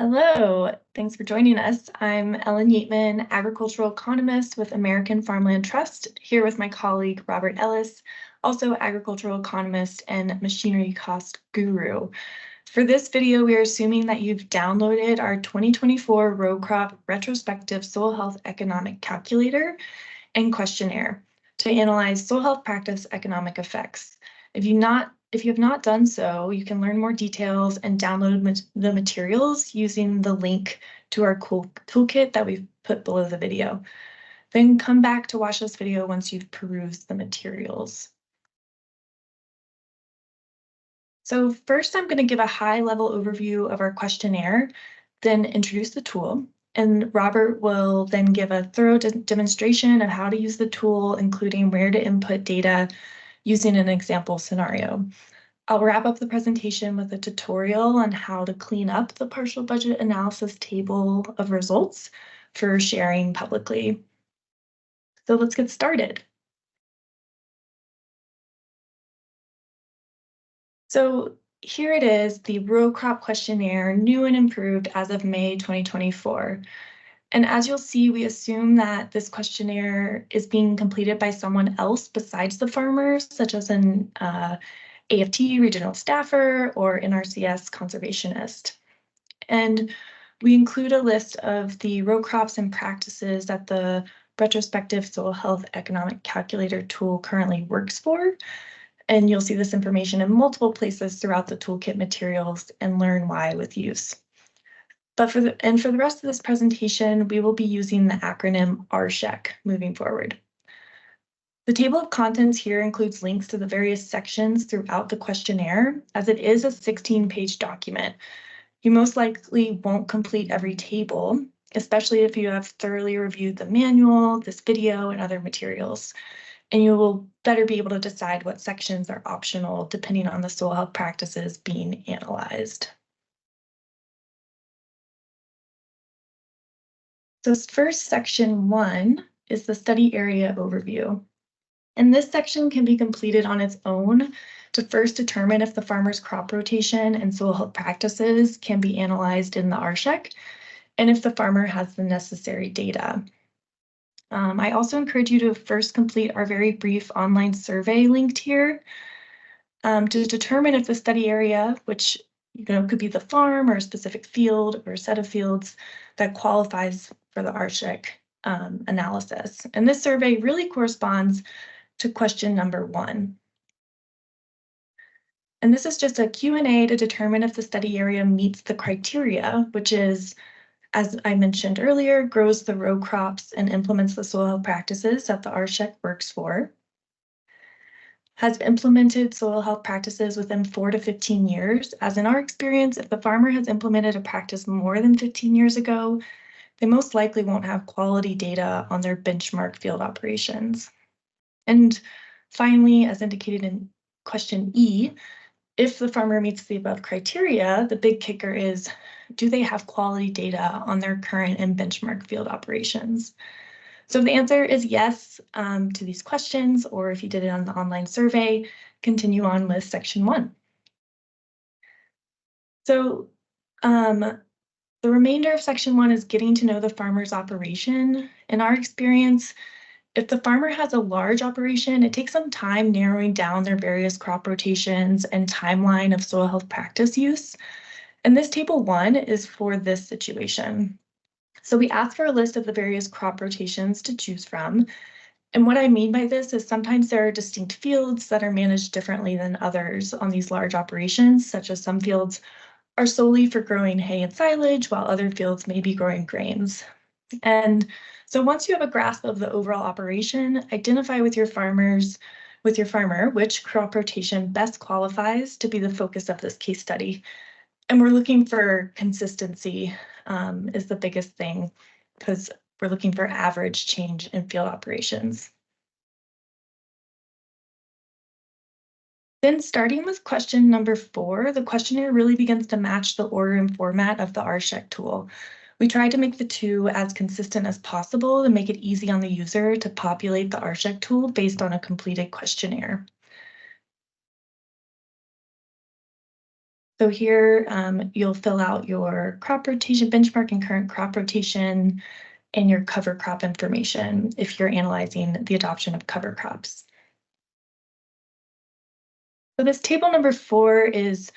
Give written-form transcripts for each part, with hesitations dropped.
Hello, thanks for joining us. I'm Ellen Yeatman, agricultural economist with American Farmland Trust, here with my colleague Robert Ellis, also agricultural economist and machinery cost guru. For this video, we are assuming that you've downloaded our 2024 row crop retrospective soil health economic calculator and questionnaire to analyze soil health practice economic effects. If you have not done so, you can learn more details and download the materials using the link to our cool toolkit that we've put below the video. Then come back to watch this video once you've perused the materials. So first, I'm going to give a high-level overview of our questionnaire, then introduce the tool. And Robert will then give a thorough demonstration of how to use the tool, including where to input data using an example scenario. I'll wrap up the presentation with a tutorial on how to clean up the partial budget analysis table of results for sharing publicly. So let's get started. So here it is, the row crop questionnaire, new and improved as of May 2024. And as you'll see, we assume that this questionnaire is being completed by someone else besides the farmers, such as an AFT regional staffer or NRCS conservationist. And we include a list of the row crops and practices that the retrospective soil health economic calculator tool currently works for. And you'll see this information in multiple places throughout the toolkit materials and learn why with use. But for the rest of this presentation, we will be using the acronym R-SHEC moving forward. The table of contents here includes links to the various sections throughout the questionnaire, as it is a 16-page document. You most likely won't complete every table, especially if you have thoroughly reviewed the manual, this video, and other materials. And you will better be able to decide what sections are optional depending on the soil health practices being analyzed. So first, section 1 is the study area overview. And this section can be completed on its own to first determine if the farmer's crop rotation and soil health practices can be analyzed in the R-SHEC, and if the farmer has the necessary data. I also encourage you to first complete our very brief online survey linked here to determine if the study area, which could be the farm or a specific field or a set of fields, that qualifies for the R-SHEC analysis. And this survey really corresponds to question number 1. And this is just a Q&A to determine if the study area meets the criteria, which is, as I mentioned earlier, grows the row crops and implements the soil health practices that the R-SHEC works for, has implemented soil health practices within 4 to 15 years. As in our experience, if the farmer has implemented a practice more than 15 years ago, they most likely won't have quality data on their benchmark field operations. And finally, as indicated in question E, if the farmer meets the above criteria, the big kicker is, do they have quality data on their current and benchmark field operations? So if the answer is yes to these questions, or if you did it on the online survey, continue on with section 1. So the remainder of section 1 is getting to know the farmer's operation. In our experience, if the farmer has a large operation, it takes some time narrowing down their various crop rotations and timeline of soil health practice use. And this table 1 is for this situation. So we ask for a list of the various crop rotations to choose from. And what I mean by this is sometimes there are distinct fields that are managed differently than others on these large operations, such as some fields are solely for growing hay and silage, while other fields may be growing grains. And so once you have a grasp of the overall operation, identify with your farmer which crop rotation best qualifies to be the focus of this case study. And we're looking for consistency is the biggest thing, because we're looking for average change in field operations. Then starting with question number 4, the questionnaire really begins to match the order and format of the R-SHEC tool. We tried to make the two as consistent as possible to make it easy on the user to populate the R-SHEC tool based on a completed questionnaire. So here you'll fill out your crop rotation benchmark and current crop rotation and your cover crop information if you're analyzing the adoption of cover crops. So this table number 4 is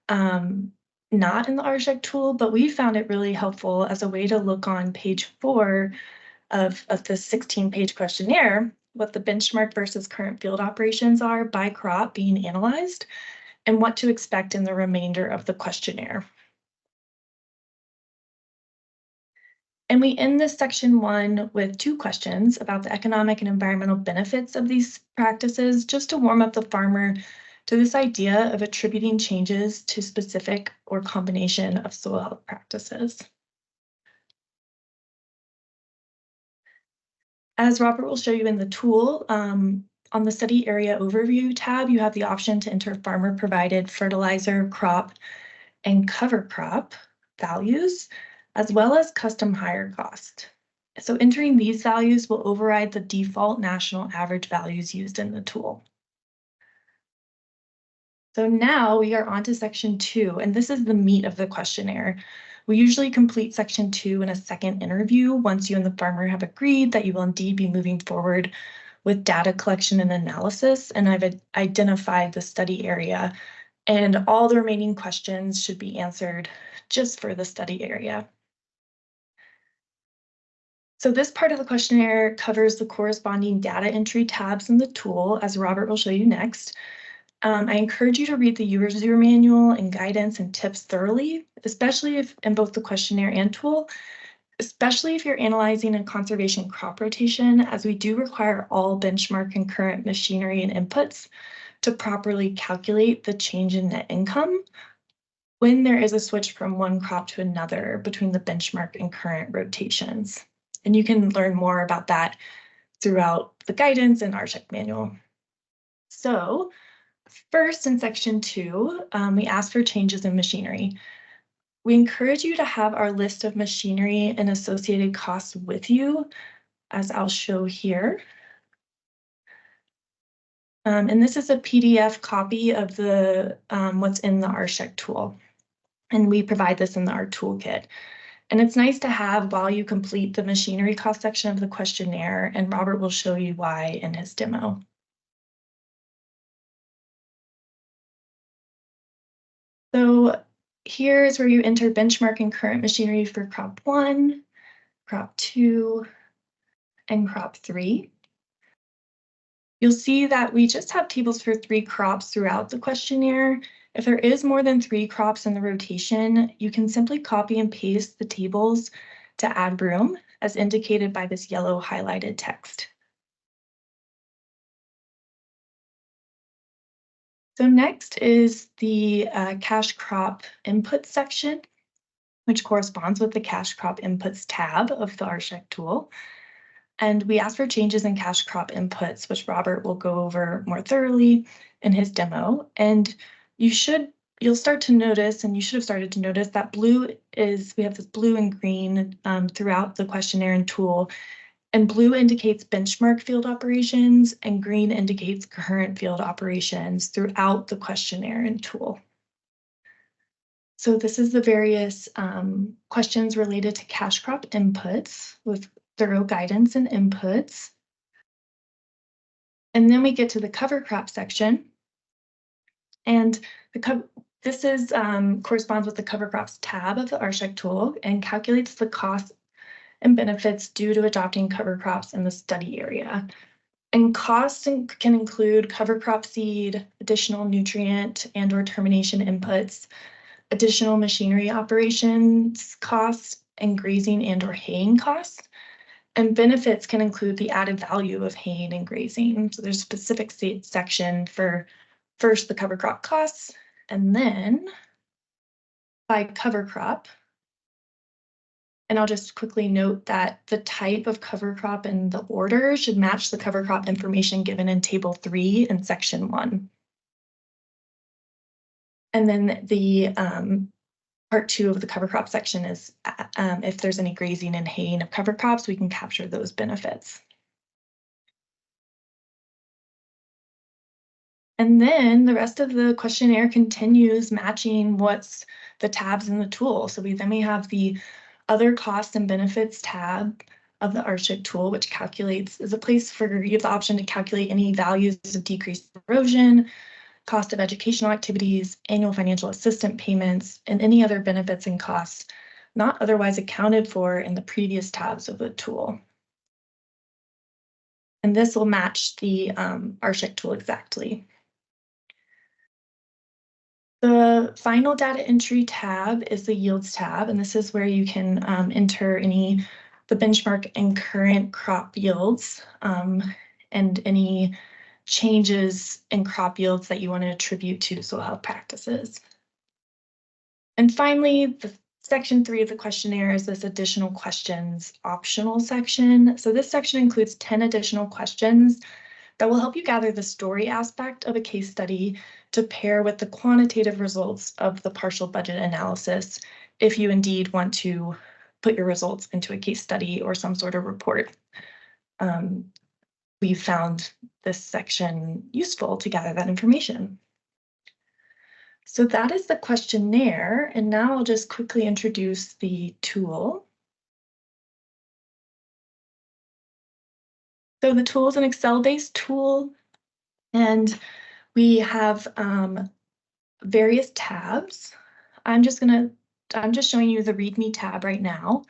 not in the R-SHEC tool, but we found it really helpful as a way to look on page 4 of the 16-page questionnaire, what the benchmark versus current field operations are by crop being analyzed, and what to expect in the remainder of the questionnaire. And we end this section 1 with 2 questions about the economic and environmental benefits of these practices, just to warm up the farmer to this idea of attributing changes to specific or combination of soil health practices. As Robert will show you in the tool, on the study area overview tab, you have the option to enter farmer provided fertilizer, crop, and cover crop values, as well as custom hire cost. So entering these values will override the default national average values used in the tool. So now we are on to section 2, and this is the meat of the questionnaire. We usually complete section 2 in a second interview once you and the farmer have agreed that you will indeed be moving forward with data collection and analysis, and I've identified the study area, and all the remaining questions should be answered just for the study area. So this part of the questionnaire covers the corresponding data entry tabs in the tool, as Robert will show you next. I encourage you to read the user manual and guidance and tips thoroughly, especially if in both the questionnaire and tool, especially if you're analyzing a conservation crop rotation, as we do require all benchmark and current machinery and inputs to properly calculate the change in net income when there is a switch from one crop to another between the benchmark and current rotations. And you can learn more about that throughout the guidance and R-SHEC manual. So first, in section 2, we ask for changes in machinery. We encourage you to have our list of machinery and associated costs with you, as I'll show here. And this is a PDF copy of the what's in the R-SHEC tool. And we provide this in our toolkit. And it's nice to have while you complete the machinery cost section of the questionnaire, and Robert will show you why in his demo. So here is where you enter benchmark and current machinery for crop 1, crop 2, and crop 3. You'll see that we just have tables for 3 crops throughout the questionnaire. If there is more than 3 crops in the rotation, you can simply copy and paste the tables to add room, as indicated by this yellow highlighted text. So next is the cash crop input section, which corresponds with the cash crop inputs tab of the R-SHEC tool. And we ask for changes in cash crop inputs, which Robert will go over more thoroughly in his demo. And you'll start to notice, and you should have started to notice, that we have this blue and green throughout the questionnaire and tool. And blue indicates benchmark field operations, and green indicates current field operations throughout the questionnaire and tool. So this is the various questions related to cash crop inputs with thorough guidance and inputs. And then we get to the cover crop section. And this corresponds with the cover crops tab of the R-SHEC tool and calculates the cost and benefits due to adopting cover crops in the study area. And costs can include cover crop seed, additional nutrient and/or termination inputs, additional machinery operations costs, and grazing and/or haying costs. And benefits can include the added value of haying and grazing. So there's a specific section for first the cover crop costs, and then by cover crop. And I'll just quickly note that the type of cover crop and the order should match the cover crop information given in table 3 in section 1. And then the part 2 of the cover crop section is if there's any grazing and haying of cover crops, we can capture those benefits. And then the rest of the questionnaire continues matching what's the tabs in the tool. So we have the other costs and benefits tab of the R-SHEC tool, which is a place for you have the option to calculate any values of decreased erosion, cost of educational activities, annual financial assistance payments, and any other benefits and costs not otherwise accounted for in the previous tabs of the tool. And this will match the R-SHEC tool exactly. The final data entry tab is the yields tab, and this is where you can enter the benchmark and current crop yields and any changes in crop yields that you want to attribute to soil health practices. And finally, the section 3 of the questionnaire is this additional questions optional section. So this section includes 10 additional questions that will help you gather the story aspect of a case study to pair with the quantitative results of the partial budget analysis if you indeed want to put your results into a case study or some sort of report. We found this section useful to gather that information. So that is the questionnaire, and now I'll just quickly introduce the tool. So the tool is an Excel-based tool, and we have various tabs. I'm just showing you the README tab right now.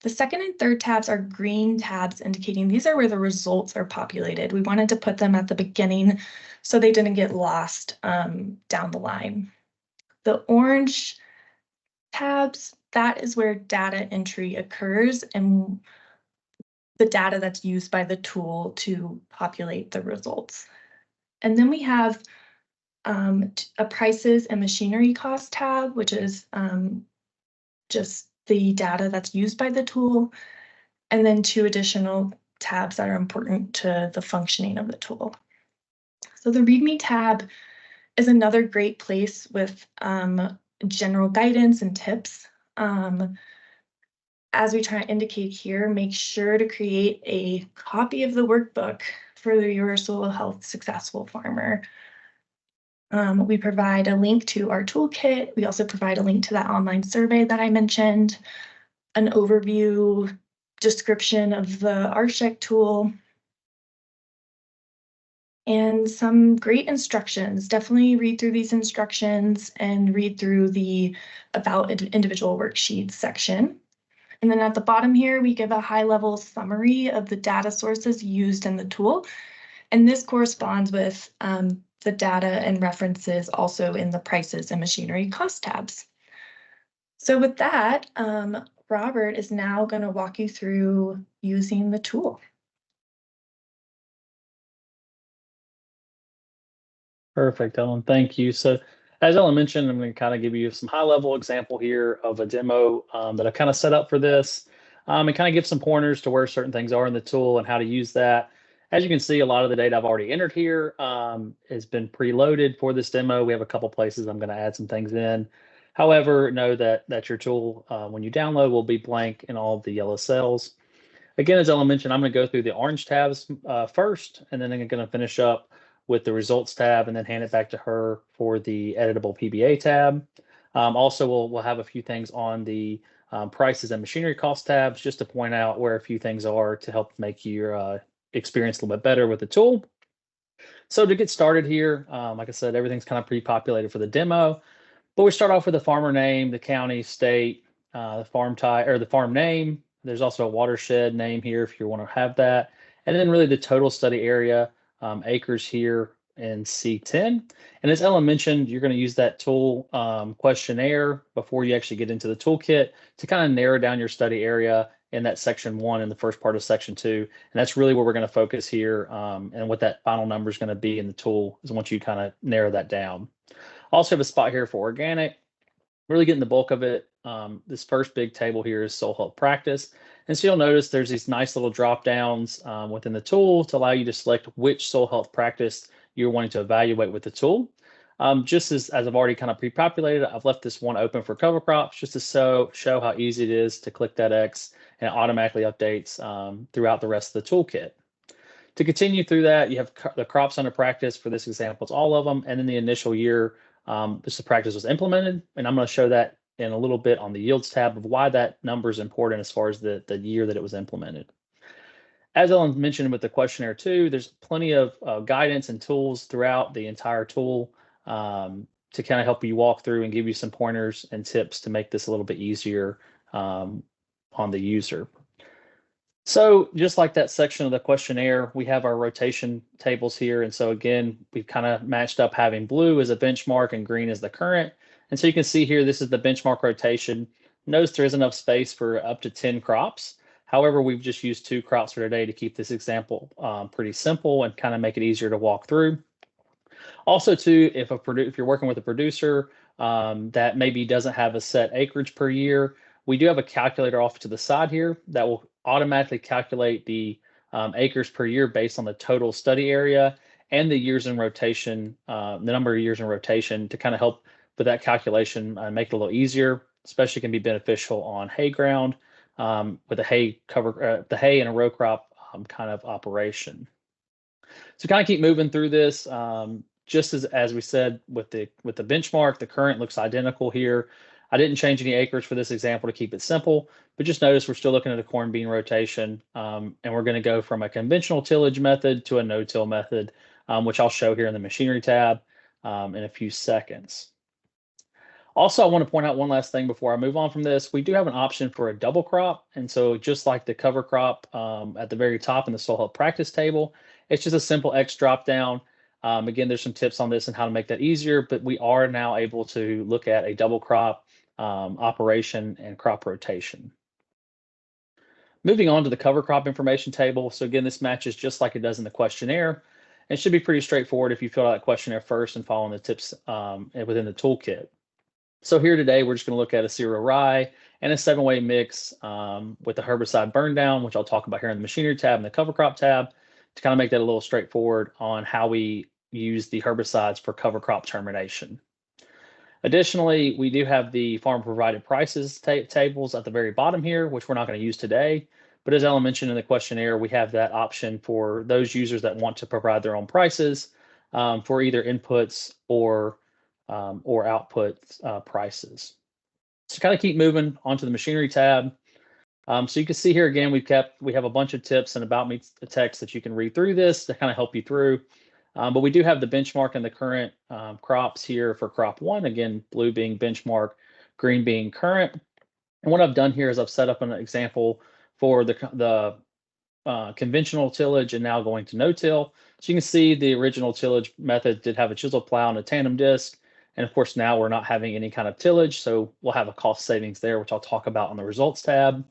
The second and third tabs are green tabs, indicating these are where the results are populated. We wanted to put them at the beginning so they didn't get lost down the line. The orange tabs, that is where data entry occurs and the data that's used by the tool to populate the results. And then we have a prices and machinery cost tab, which is just the data that's used by the tool, and then 2 additional tabs that are important to the functioning of the tool. So the README tab is another great place with general guidance and tips. As we try to indicate here, make sure to create a copy of the workbook for your soil health successful farmer. We provide a link to our toolkit. We also provide a link to that online survey that I mentioned, an overview description of the R-SHEC tool, and some great instructions. Definitely read through these instructions and read through the about individual worksheets section. And then at the bottom here, we give a high-level summary of the data sources used in the tool. And this corresponds with the data and references also in the prices and machinery cost tabs. So with that, Robert is now going to walk you through using the tool. Perfect, Ellen. Thank you. So as Ellen mentioned, I'm going to kind of give you some high-level example here of a demo that I've kind of set up for this and kind of give some pointers to where certain things are in the tool and how to use that. As you can see, a lot of the data I've already entered here has been preloaded for this demo. We have a couple places I'm going to add some things in. However, know that your tool, when you download, will be blank in all of the yellow cells. Again, as Ellen mentioned, I'm going to go through the orange tabs first, and then I'm going to finish up with the results tab and then hand it back to her for the editable PBA tab. Also, we'll have a few things on the prices and machinery cost tabs just to point out where a few things are to help make your experience a little bit better with the tool. So to get started here, like I said, everything's kind of pre-populated for the demo, but we start off with the farmer name, the county, state, the farm type or the farm name. There's also a watershed name here if you want to have that, and then really the total study area, acres here in C10. And as Ellen mentioned, you're going to use that tool questionnaire before you actually get into the toolkit to kind of narrow down your study area in that section 1 in the first part of section 2. And that's really where we're going to focus here, and what that final number is going to be in the tool is once you kind of narrow that down. Also have a spot here for organic, really getting the bulk of it. This first big table here is soil health practice. And so you'll notice there's these nice little drop downs within the tool to allow you to select which soil health practice you're wanting to evaluate with the tool. Just as I've already kind of pre-populated, I've left this one open for cover crops just to show how easy it is to click that X and it automatically updates throughout the rest of the toolkit. To continue through that, you have the crops under practice. For this example, it's all of them. And then the initial year, this practice was implemented. And I'm going to show that in a little bit on the yields tab of why that number is important as far as the year that it was implemented. As Ellen mentioned with the questionnaire too, there's plenty of guidance and tools throughout the entire tool to kind of help you walk through and give you some pointers and tips to make this a little bit easier on the user. So just like that section of the questionnaire, we have our rotation tables here. And so again, we've kind of matched up having blue as a benchmark and green as the current. And so you can see here, this is the benchmark rotation. Notice there is enough space for up to 10 crops. However, we've just used 2 crops for today to keep this example pretty simple and kind of make it easier to walk through. Also, too, if you're working with a producer that maybe doesn't have a set acreage per year, we do have a calculator off to the side here that will automatically calculate the acres per year based on the total study area and the years in rotation, the number of years in rotation, to kind of help with that calculation and make it a little easier. Especially can be beneficial on hay ground with a hay cover, the hay and a row crop kind of operation. So kind of keep moving through this. Just as we said with the benchmark, the current looks identical here. I didn't change any acres for this example to keep it simple, but just notice we're still looking at a corn bean rotation, and we're going to go from a conventional tillage method to a no-till method, which I'll show here in the machinery tab in a few seconds. Also, I want to point out one last thing before I move on from this. We do have an option for a double crop. And so just like the cover crop at the very top in the soil health practice table, it's just a simple X drop down. Again, there's some tips on this and how to make that easier, but we are now able to look at a double crop operation and crop rotation. Moving on to the cover crop information table. So again, this matches just like it does in the questionnaire. It should be pretty straightforward if you fill out that questionnaire first and following the tips within the toolkit. So here today, we're just going to look at a cereal rye and a 7-way mix with the herbicide burn down, which I'll talk about here in the machinery tab and the cover crop tab, to kind of make that a little straightforward on how we use the herbicides for cover crop termination. Additionally, we do have the farm provided prices tables at the very bottom here, which we're not going to use today. But as Ellen mentioned in the questionnaire, we have that option for those users that want to provide their own prices for either inputs or output prices. So kind of keep moving onto the machinery tab. So you can see here again, we have a bunch of tips and about me text that you can read through this to kind of help you through. But we do have the benchmark and the current crops here for crop 1. Again, blue being benchmark, green being current. And what I've done here is I've set up an example for the conventional tillage and now going to no-till. So you can see the original tillage method did have a chisel plow and a tandem disc. And of course, now we're not having any kind of tillage, so we'll have a cost savings there, which I'll talk about on the results tab.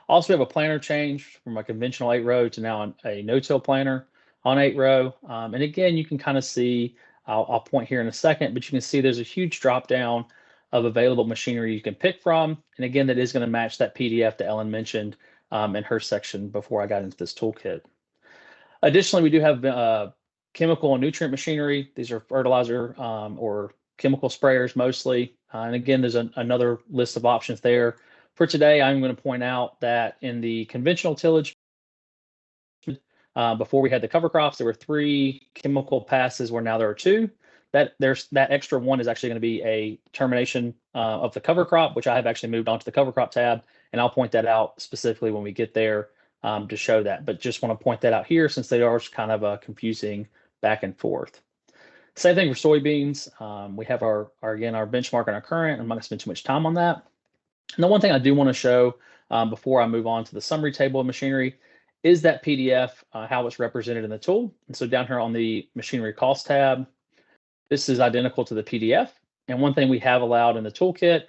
Also, we have a planter change from a conventional 8-row to now a no-till planter on 8-row. And again, you can kind of see, I'll point here in a second, but you can see there's a huge drop down of available machinery you can pick from. And again, that is going to match that PDF that Ellen mentioned in her section before I got into this toolkit. Additionally, we do have chemical and nutrient machinery. These are fertilizer or chemical sprayers mostly. And again, there's another list of options there. For today, I'm going to point out that in the conventional tillage, before we had the cover crops, there were 3 chemical passes where now there are 2. That extra 1 is actually going to be a termination of the cover crop, which I have actually moved on to the cover crop tab. And I'll point that out specifically when we get there to show that. But just want to point that out here since they are kind of confusing back and forth. Same thing for soybeans. We have our benchmark and our current. I'm not going to spend too much time on that. And the one thing I do want to show before I move on to the summary table of machinery is that PDF, how it's represented in the tool. And so down here on the machinery cost tab, this is identical to the PDF. And one thing we have allowed in the toolkit,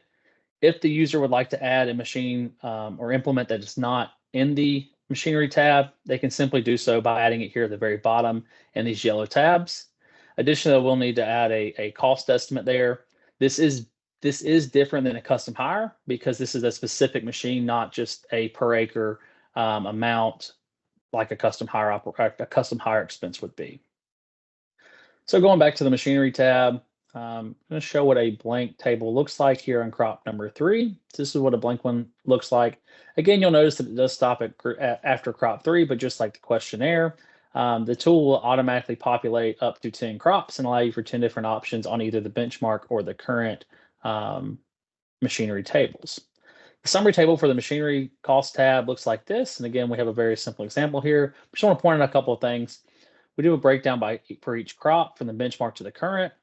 if the user would like to add a machine or implement that is not in the machinery tab, they can simply do so by adding it here at the very bottom in these yellow tabs. Additionally, we'll need to add a cost estimate there. This is different than a custom hire because this is a specific machine, not just a per acre amount like a custom hire expense would be. So going back to the machinery tab, I'm going to show what a blank table looks like here on crop number 3. So this is what a blank one looks like. Again, you'll notice that it does stop after crop 3, but just like the questionnaire, the tool will automatically populate up to 10 crops and allow you for 10 different options on either the benchmark or the current machinery tables. The summary table for the machinery cost tab looks like this. And again, we have a very simple example here. I just want to point out a couple of things. We do a breakdown for each crop from the benchmark to the current.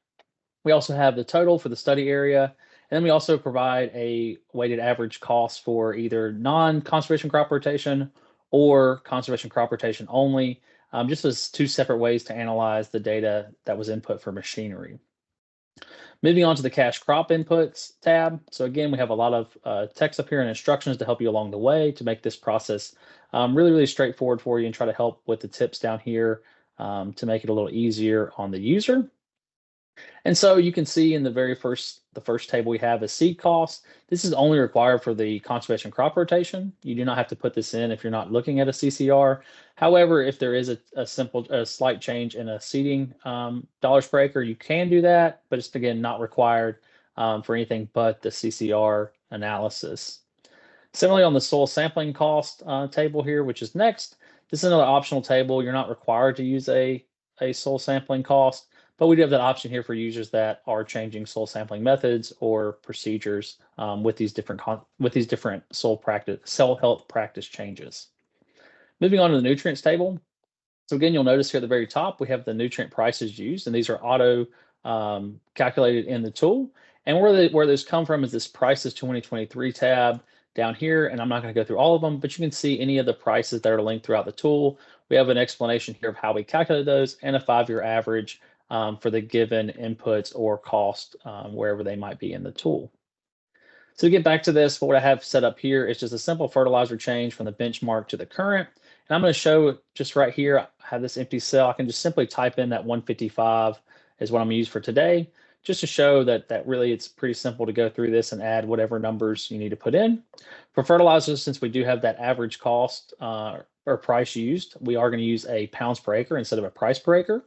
We also have the total for the study area. And then we also provide a weighted average cost for either non-conservation crop rotation or conservation crop rotation only, just as two separate ways to analyze the data that was input for machinery. Moving on to the cash crop inputs tab. So again, we have a lot of text up here and instructions to help you along the way to make this process really, really straightforward for you, and try to help with the tips down here to make it a little easier on the user. And so you can see in the first table we have a seed cost. This is only required for the conservation crop rotation. You do not have to put this in if you're not looking at a CCR. However, if there is a slight change in a seeding dollars per acre, you can do that, but it's again not required for anything but the CCR analysis. Similarly, on the soil sampling cost table here, which is next, this is another optional table. You're not required to use a soil sampling cost, but we do have that option here for users that are changing soil sampling methods or procedures with these different soil health practice changes. Moving on to the nutrients table. So again, you'll notice here at the very top, we have the nutrient prices used, and these are auto calculated in the tool. And where those come from is this prices 2023 tab down here, and I'm not going to go through all of them, but you can see any of the prices that are linked throughout the tool. We have an explanation here of how we calculate those and a 5-year average for the given inputs or cost wherever they might be in the tool. So to get back to this, what I have set up here is just a simple fertilizer change from the benchmark to the current. And I'm going to show just right here, I have this empty cell. I can just simply type in that 155 is what I'm going to use for today, just to show that really it's pretty simple to go through this and add whatever numbers you need to put in. For fertilizers, since we do have that average cost or price used, we are going to use a pounds per acre instead of a price per acre.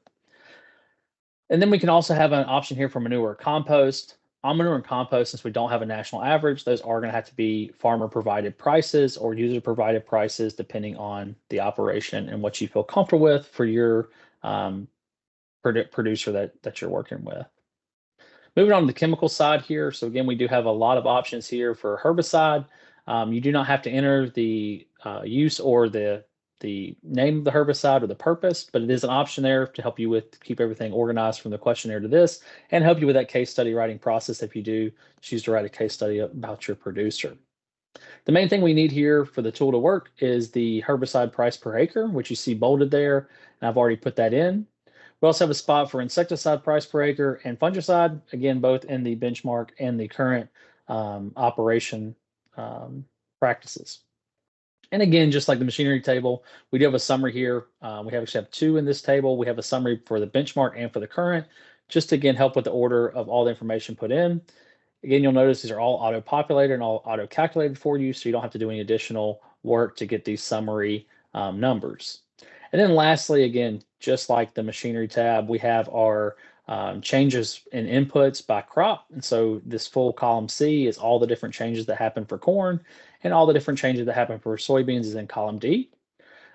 And then we can also have an option here for manure or compost. On manure and compost, since we don't have a national average, those are going to have to be farmer provided prices or user provided prices, depending on the operation and what you feel comfortable with for your producer that you're working with. Moving on to the chemical side here. So again, we do have a lot of options here for herbicide. You do not have to enter the use or the name of the herbicide or the purpose, but it is an option there to help you keep everything organized from the questionnaire to this, and help you with that case study writing process if you do choose to write a case study about your producer. The main thing we need here for the tool to work is the herbicide price per acre, which you see bolded there, and I've already put that in. We also have a spot for insecticide price per acre and fungicide, again, both in the benchmark and the current operation practices. And again, just like the machinery table, we do have a summary here. We actually have two in this table. We have a summary for the benchmark and for the current, just to again help with the order of all the information put in. Again, you'll notice these are all auto-populated and all auto-calculated for you, so you don't have to do any additional work to get these summary numbers. And then lastly, again, just like the machinery tab, we have our changes in inputs by crop. And so this full column C is all the different changes that happen for corn, and all the different changes that happen for soybeans is in column D.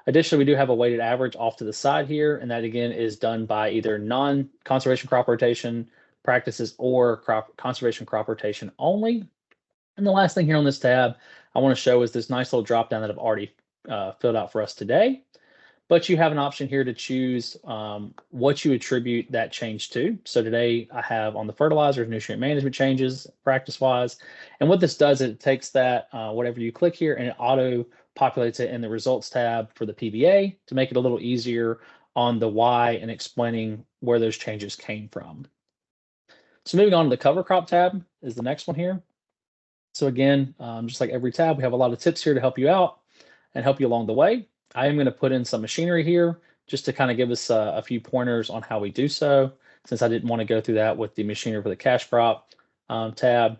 Additionally, we do have a weighted average off to the side here, and that again is done by either non-conservation crop rotation practices or conservation crop rotation only. And the last thing here on this tab I want to show is this nice little drop down that I've already filled out for us today. But you have an option here to choose what you attribute that change to. So today I have on the fertilizers, nutrient management changes practice-wise. And what this does is it takes that, whatever you click here, and it auto-populates it in the results tab for the PBA to make it a little easier on the why and explaining where those changes came from. So moving on to the cover crop tab is the next one here. So again, just like every tab, we have a lot of tips here to help you out and help you along the way. I am going to put in some machinery here just to kind of give us a few pointers on how we do so, since I didn't want to go through that with the machinery for the cash crop tab.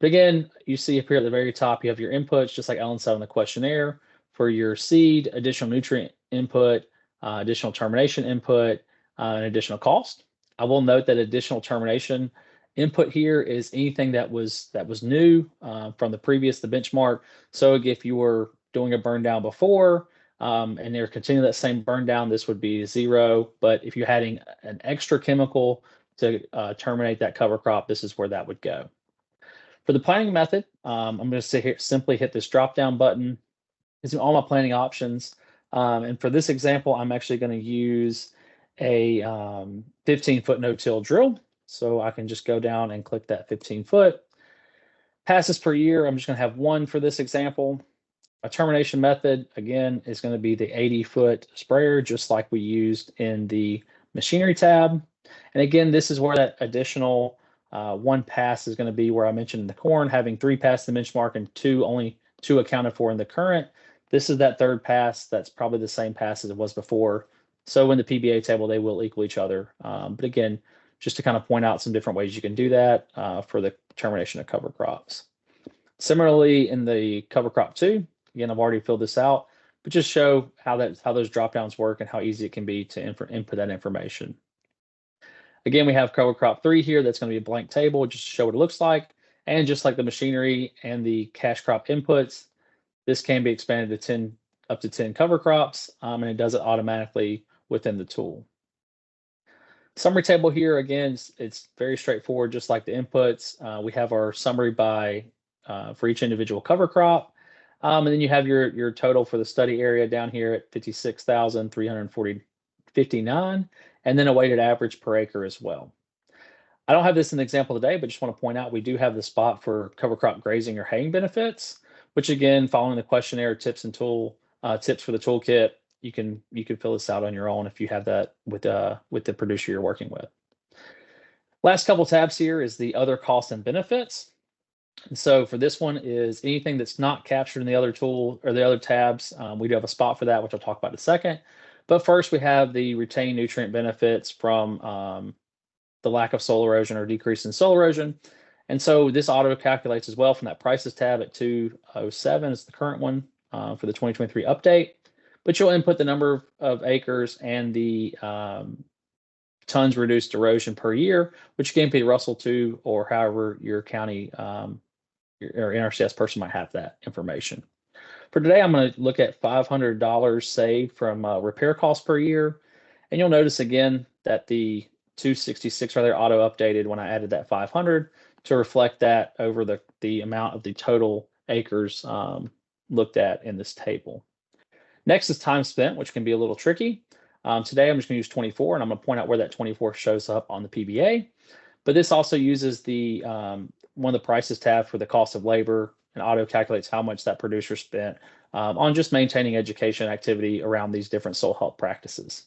But again, you see up here at the very top, you have your inputs, just like Ellen said on the questionnaire, for your seed, additional nutrient input, additional termination input, and additional cost. I will note that additional termination input here is anything that was new from the benchmark. So if you were doing a burn down before, and they're continuing that same burn down, this would be 0. But if you're adding an extra chemical to terminate that cover crop, this is where that would go. For the planting method, I'm going to say here, simply hit this drop down button. It's all my planting options. And for this example, I'm actually going to use a 15-foot no-till drill. So I can just go down and click that 15-foot. Passes per year, I'm just going to have 1 for this example. A termination method, again, is going to be the 80-foot sprayer, just like we used in the machinery tab. And again, this is where that additional 1 pass is going to be, where I mentioned in the corn, having 3 past the benchmark and only 2 accounted for in the current. This is that 3rd pass. That's probably the same pass as it was before. So in the PBA table, they will equal each other. But again, just to kind of point out some different ways you can do that for the termination of cover crops. Similarly, in the cover crop 2, again, I've already filled this out, but just show how those drop downs work and how easy it can be to input that information. Again, we have cover crop 3 here. That's going to be a blank table just to show what it looks like. And just like the machinery and the cash crop inputs, this can be expanded to up to 10 cover crops, and it does it automatically within the tool. Summary table here, again, it's very straightforward, just like the inputs. We have our summary for each individual cover crop. And then you have your total for the study area down here at 56,359, and then a weighted average per acre as well. I don't have this in the example today, but just want to point out we do have the spot for cover crop grazing or haying benefits, which again, following the questionnaire tips and tips for the toolkit, you can fill this out on your own if you have that with the producer you're working with. Last couple tabs here is the other costs and benefits. And so for this one is anything that's not captured in the other tool or the other tabs. We do have a spot for that, which I'll talk about in a second. But first, we have the retained nutrient benefits from the lack of soil erosion or decrease in soil erosion. And so this auto calculates as well from that prices tab at 207 is the current one for the 2023 update. But you'll input the number of acres and the tons reduced erosion per year, which can be Russell 2 or however your county or NRCS person might have that information. For today, I'm going to look at $500 saved from repair costs per year. And you'll notice again that the 266 right there auto updated when I added that 500 to reflect that over the amount of the total acres looked at in this table. Next is time spent, which can be a little tricky. Today, I'm just going to use 24, and I'm going to point out where that 24 shows up on the PBA. But this also uses the one of the prices tab for the cost of labor, and auto calculates how much that producer spent on just maintaining education activity around these different soil health practices.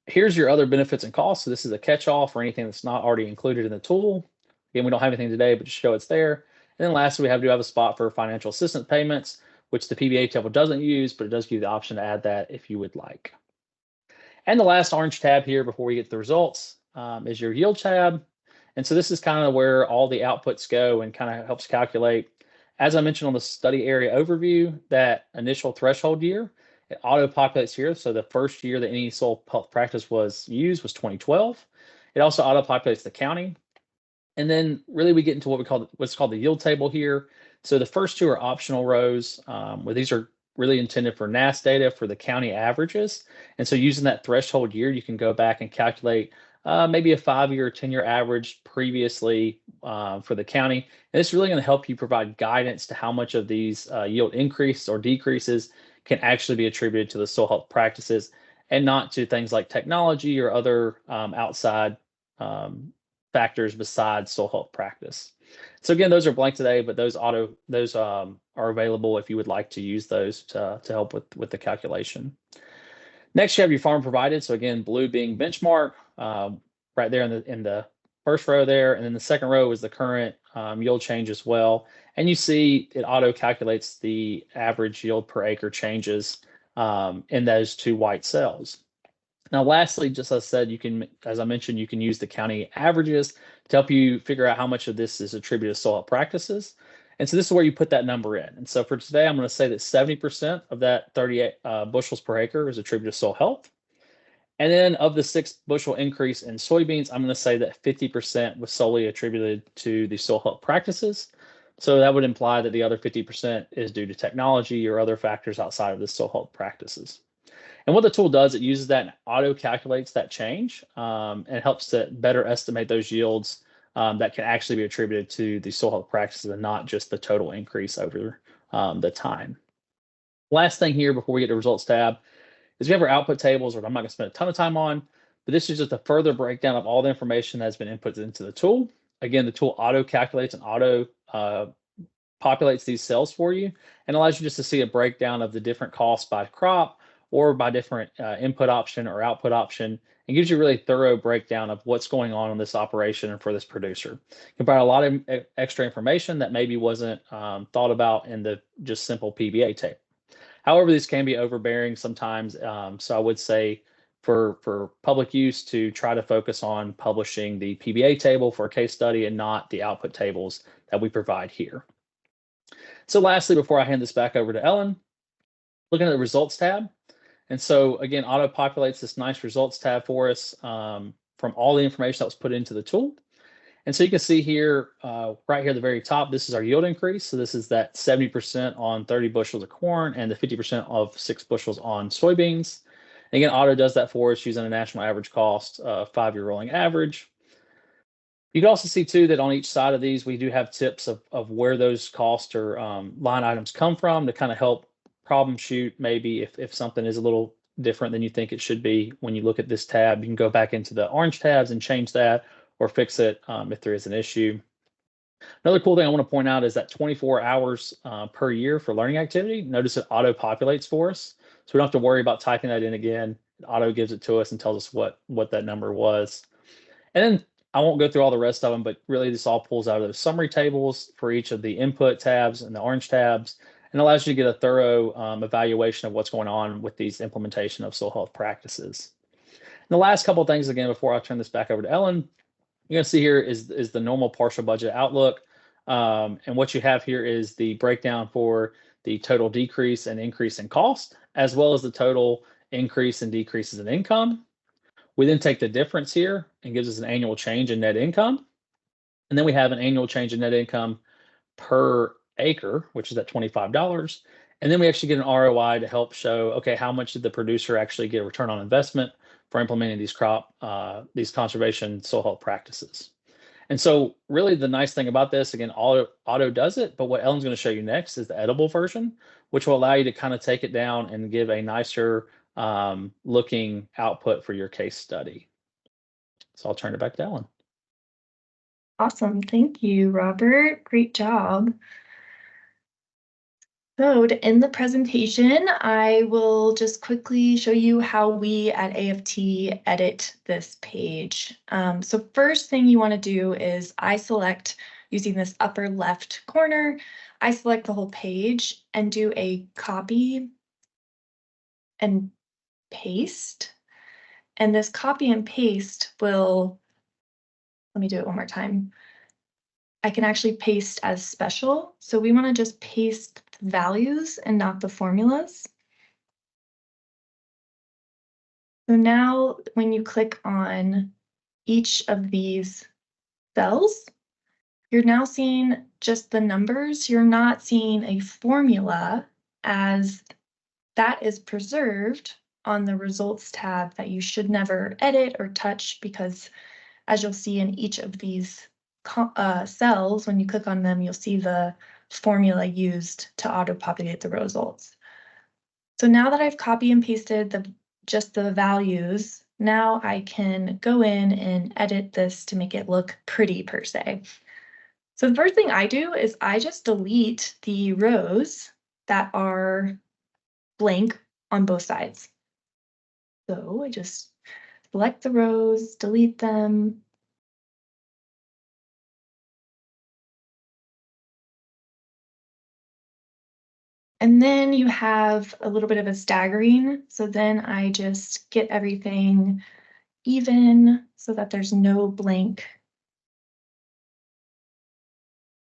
Here's your other benefits and costs. So this is a catch-all for anything that's not already included in the tool. Again, we don't have anything today, but just show it's there. And then lastly, we do have a spot for financial assistance payments, which the PBA table doesn't use, but it does give you the option to add that if you would like. And the last orange tab here before we get to the results is your yield tab. And so this is kind of where all the outputs go and kind of helps calculate. As I mentioned on the study area overview, that initial threshold year, it auto-populates here. So the first year that any soil health practice was used was 2012. It also auto-populates the county. And then really we get into what's called the yield table here. So the first 2 are optional rows, where these are really intended for NAS data for the county averages. And so using that threshold year, you can go back and calculate maybe a 5-year or 10-year average previously for the county. And it's really going to help you provide guidance to how much of these yield increases or decreases can actually be attributed to the soil health practices and not to things like technology or other outside factors besides soil health practice. So again, those are blank today, but those are available if you would like to use those to help with the calculation. Next, you have your farm provided. So again, blue being benchmark right there in the first row there, and then the second row is the current yield change as well. And you see it auto calculates the average yield per acre changes in those 2 white cells. Now, lastly, just as I said, as I mentioned, you can use the county averages to help you figure out how much of this is attributed to soil health practices. And so this is where you put that number in. And so for today, I'm going to say that 70% of that 38 bushels per acre is attributed to soil health. And then of the 6 bushel increase in soybeans, I'm going to say that 50% was solely attributed to the soil health practices. So that would imply that the other 50% is due to technology or other factors outside of the soil health practices. And what the tool does, it uses that and auto calculates that change and helps to better estimate those yields that can actually be attributed to the soil health practices and not just the total increase over the time. Last thing here before we get to results tab is we have our output tables, which I'm not going to spend a ton of time on, but this is just a further breakdown of all the information that has been inputted into the tool. Again, the tool auto calculates and auto populates these cells for you and allows you just to see a breakdown of the different costs by crop or by different input option or output option, and gives you a really thorough breakdown of what's going on in this operation and for this producer. You can provide a lot of extra information that maybe wasn't thought about in the just simple PBA table. However, these can be overbearing sometimes, so I would say for public use to try to focus on publishing the PBA table for a case study and not the output tables that we provide here. So lastly, before I hand this back over to Ellen, looking at the results tab. And so again, auto populates this nice results tab for us from all the information that was put into the tool. And so you can see here, right here at the very top, this is our yield increase. So this is that 70% on 30 bushels of corn and the 50% of 6 bushels on soybeans. And again, auto does that for us using a national average cost, 5-year rolling average. You can also see too that on each side of these, we do have tips of where those costs or line items come from to kind of help problem shoot maybe if something is a little different than you think it should be. When you look at this tab, you can go back into the orange tabs and change that or fix it if there is an issue. Another cool thing I want to point out is that 24 hours per year for learning activity. Notice it auto populates for us. So we don't have to worry about typing that in again. It auto gives it to us and tells us what that number was. And then I won't go through all the rest of them, but really this all pulls out of those summary tables for each of the input tabs and the orange tabs and allows you to get a thorough evaluation of what's going on with these implementation of soil health practices. And the last couple of things, again, before I turn this back over to Ellen, you're going to see here is the normal partial budget outlook. And what you have here is the breakdown for the total decrease and increase in cost, as well as the total increase and decreases in income. We then take the difference here and gives us an annual change in net income. And then we have an annual change in net income per acre, which is at $25. And then we actually get an ROI to help show, okay, how much did the producer actually get a return on investment for implementing these conservation soil health practices. And so really the nice thing about this, again, auto does it, but what Ellen's going to show you next is the editable version, which will allow you to kind of take it down and give a nicer looking output for your case study. So I'll turn it back to Ellen. Awesome. Thank you, Robert. Great job. So to end the presentation, I will just quickly show you how we at AFT edit this page. So first thing you want to do is I select, using this upper left corner, I select the whole page and do a copy and paste. And this copy and paste will, let me do it one more time. I can actually paste as special. So we want to just paste the values and not the formulas. So now when you click on each of these cells, you're now seeing just the numbers. You're not seeing a formula, as that is preserved on the results tab that you should never edit or touch, because as you'll see in each of these cells, when you click on them, you'll see the formula used to auto-populate the results. So now that I've copy and pasted just the values, now I can go in and edit this to make it look pretty per se. So the first thing I do is I just delete the rows that are blank on both sides. So I just select the rows, delete them. And then you have a little bit of a staggering. So then I just get everything even so that there's no blank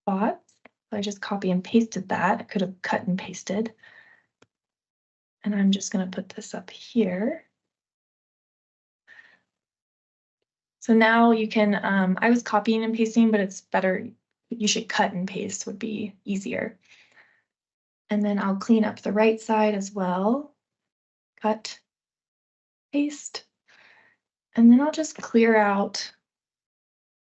spots. So I just copy and pasted that. I could have cut and pasted. And I'm just going to put this up here. So now you can, I was copying and pasting, but it's better you should cut and paste would be easier. And then I'll clean up the right side as well. Cut, paste. And then I'll just clear out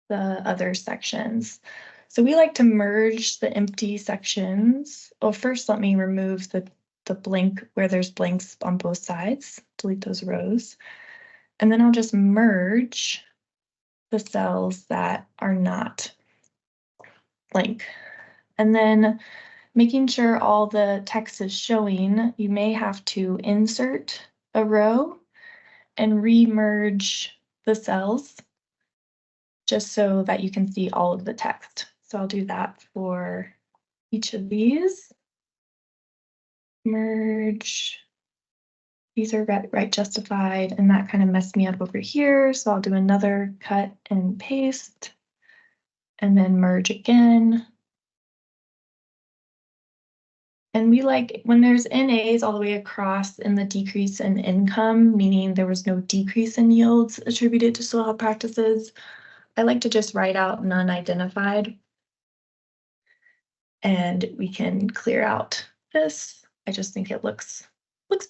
the other sections. So we like to merge the empty sections. Well, first let me remove the blank where there's blanks on both sides, delete those rows. And then I'll just merge the cells that are not blank. And then making sure all the text is showing, you may have to insert a row and re-merge the cells just so that you can see all of the text. So I'll do that for each of these. Merge. These are right justified, and that kind of messed me up over here. So I'll do another cut and paste, and then merge again. And we like when there's NAs all the way across in the decrease in income, meaning there was no decrease in yields attributed to soil health practices, I like to just write out none identified. And we can clear out this. I just think it looks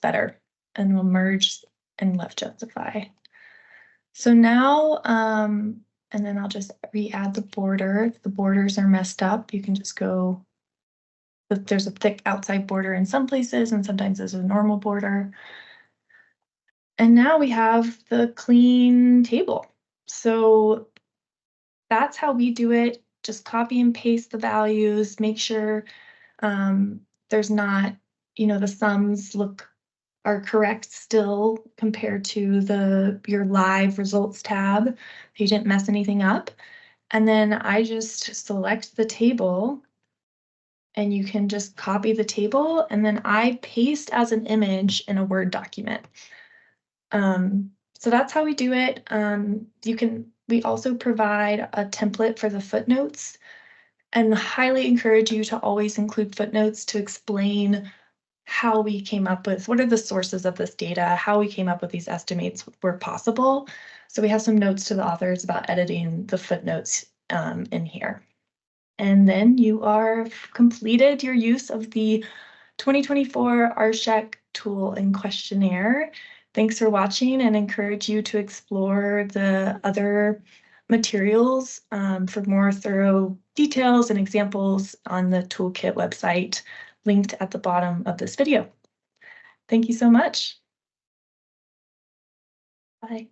better, and we'll merge and left justify. So now, and then I'll just re-add the border. If the borders are messed up, you can just go, there's a thick outside border in some places, and sometimes there's a normal border. And now we have the clean table. So that's how we do it. Just copy and paste the values, make sure there's not, the sums are correct still compared to your live results tab. You didn't mess anything up. And then I just select the table, and you can just copy the table, and then I paste as an image in a Word document. So that's how we do it. We also provide a template for the footnotes, and highly encourage you to always include footnotes to explain how we came up with, what are the sources of this data, how we came up with these estimates where possible. So we have some notes to the authors about editing the footnotes in here. And then you are completed your use of the 2024 R-SHEC Tool and Questionnaire. Thanks for watching, and encourage you to explore the other materials for more thorough details and examples on the toolkit website linked at the bottom of this video. Thank you so much. Bye.